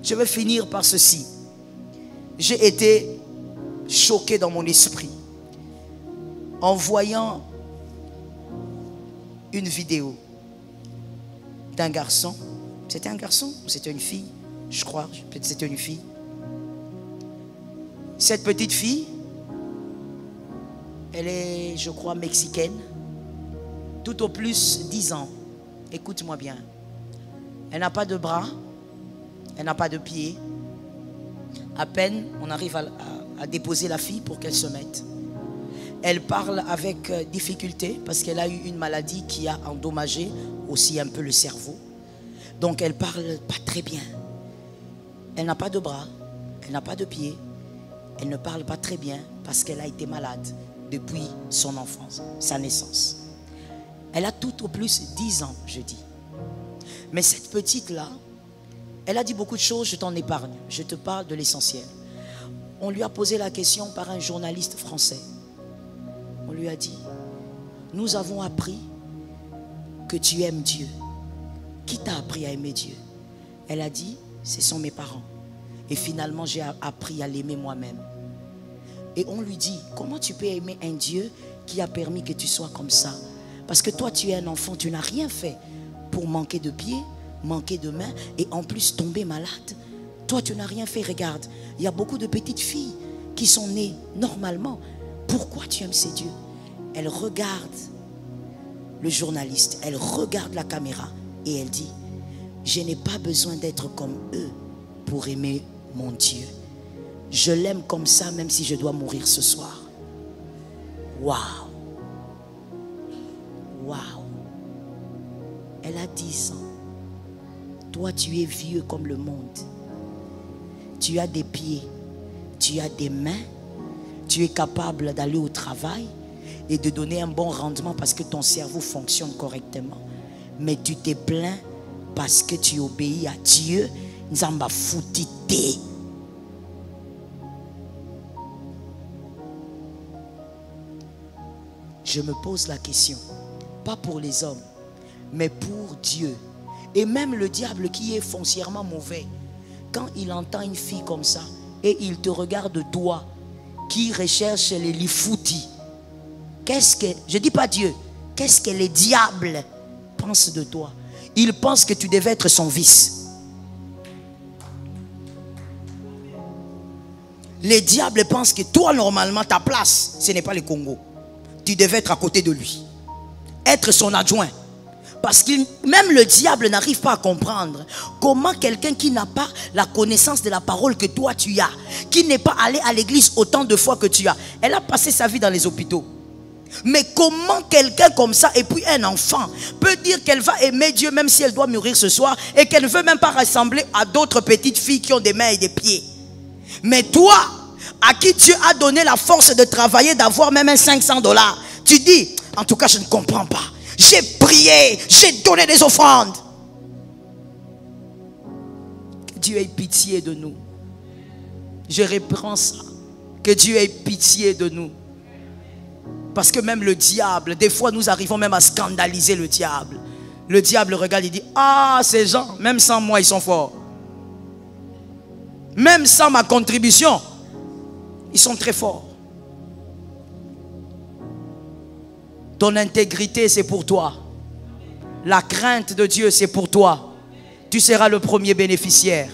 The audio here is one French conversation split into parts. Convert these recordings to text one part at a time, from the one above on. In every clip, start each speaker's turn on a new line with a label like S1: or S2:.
S1: Je vais finir par ceci. J'ai été choqué dans mon esprit en voyant une vidéo d'un garçon. C'était un garçon ou c'était une fille? Je crois, peut-être c'était une fille. Cette petite fille, elle est, je crois, mexicaine. Tout au plus 10 ans. Écoute-moi bien. Elle n'a pas de bras. Elle n'a pas de pieds. À peine, on arrive à déposer la fille pour qu'elle se mette. Elle parle avec difficulté parce qu'elle a eu une maladie qui a endommagé aussi un peu le cerveau. Donc elle parle pas très bien. Elle n'a pas de bras. Elle n'a pas de pieds. Elle ne parle pas très bien parce qu'elle a été malade depuis son enfance, sa naissance. Elle a tout au plus 10 ans, je dis. Mais cette petite-là, elle a dit beaucoup de choses, je t'en épargne. Je te parle de l'essentiel. On lui a posé la question par un journaliste français. On lui a dit, nous avons appris que tu aimes Dieu. Qui t'a appris à aimer Dieu? Elle a dit, ce sont mes parents. Et finalement, j'ai appris à l'aimer moi-même. Et on lui dit, comment tu peux aimer un Dieu qui a permis que tu sois comme ça? Parce que toi, tu es un enfant, tu n'as rien fait pour manquer de pieds, manquer de mains et en plus tomber malade. Toi, tu n'as rien fait. Regarde, il y a beaucoup de petites filles qui sont nées normalement. Pourquoi tu aimes ces dieux? Elle regarde le journaliste, elle regarde la caméra et elle dit, je n'ai pas besoin d'être comme eux pour aimer mon Dieu. Je l'aime comme ça même si je dois mourir ce soir. Waouh! Waouh! Elle a 10 ans. Toi, tu es vieux comme le monde. Tu as des pieds, tu as des mains, tu es capable d'aller au travail et de donner un bon rendement parce que ton cerveau fonctionne correctement. Mais tu t'es plaint parce que tu obéis à Dieu. Nzamba foutité. Je me pose la question, pas pour les hommes, mais pour Dieu. Et même le diable qui est foncièrement mauvais, quand il entend une fille comme ça, et il te regarde toi, qui recherche les lifoutis, qu'est-ce que, je dis pas Dieu, qu'est-ce que les diables pensent de toi? Ils pensent que tu devais être son vice. Les diables pensent que toi, normalement, ta place, ce n'est pas le Congo. Tu devais être à côté de lui. Être son adjoint. Parce que même le diable n'arrive pas à comprendre comment quelqu'un qui n'a pas la connaissance de la parole que toi tu as, qui n'est pas allé à l'église autant de fois que tu as, elle a passé sa vie dans les hôpitaux. Mais comment quelqu'un comme ça, et puis un enfant, peut dire qu'elle va aimer Dieu même si elle doit mourir ce soir et qu'elle ne veut même pas ressembler à d'autres petites filles qui ont des mains et des pieds? Mais toi, à qui Dieu a donné la force de travailler, d'avoir même un $500, tu dis, en tout cas je ne comprends pas. J'ai prié, j'ai donné des offrandes. Que Dieu ait pitié de nous. Je reprends ça. Que Dieu ait pitié de nous. Parce que même le diable, des fois nous arrivons même à scandaliser le diable. Le diable regarde et dit, ah ces gens, même sans moi ils sont forts. Même sans ma contribution, ils sont très forts. Ton intégrité, c'est pour toi. La crainte de Dieu, c'est pour toi. Tu seras le premier bénéficiaire.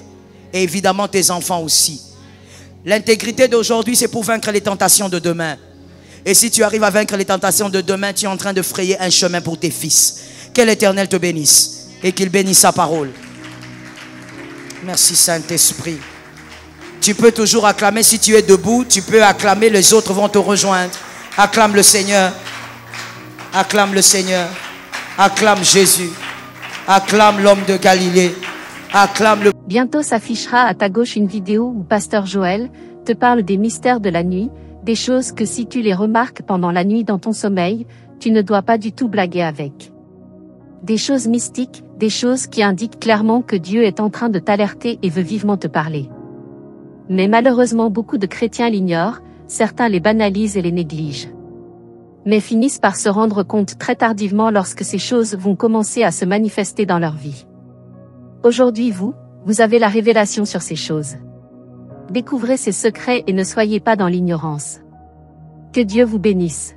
S1: Et évidemment, tes enfants aussi. L'intégrité d'aujourd'hui, c'est pour vaincre les tentations de demain. Et si tu arrives à vaincre les tentations de demain, tu es en train de frayer un chemin pour tes fils. Que l'Éternel te bénisse. Et qu'il bénisse sa parole. Merci Saint-Esprit. Tu peux toujours acclamer. Si tu es debout, tu peux acclamer. Les autres vont te rejoindre. Acclame le Seigneur. Acclame le Seigneur. Acclame Jésus. Acclame l'homme de Galilée. Acclame le...
S2: Bientôt s'affichera à ta gauche une vidéo où Pasteur Joël te parle des mystères de la nuit, des choses que si tu les remarques pendant la nuit dans ton sommeil, tu ne dois pas du tout blaguer avec. Des choses mystiques, des choses qui indiquent clairement que Dieu est en train de t'alerter et veut vivement te parler. Mais malheureusement beaucoup de chrétiens l'ignorent, certains les banalisent et les négligent. Mais finissent par se rendre compte très tardivement lorsque ces choses vont commencer à se manifester dans leur vie. Aujourd'hui Vous avez la révélation sur ces choses. Découvrez ces secrets et ne soyez pas dans l'ignorance. Que Dieu vous bénisse.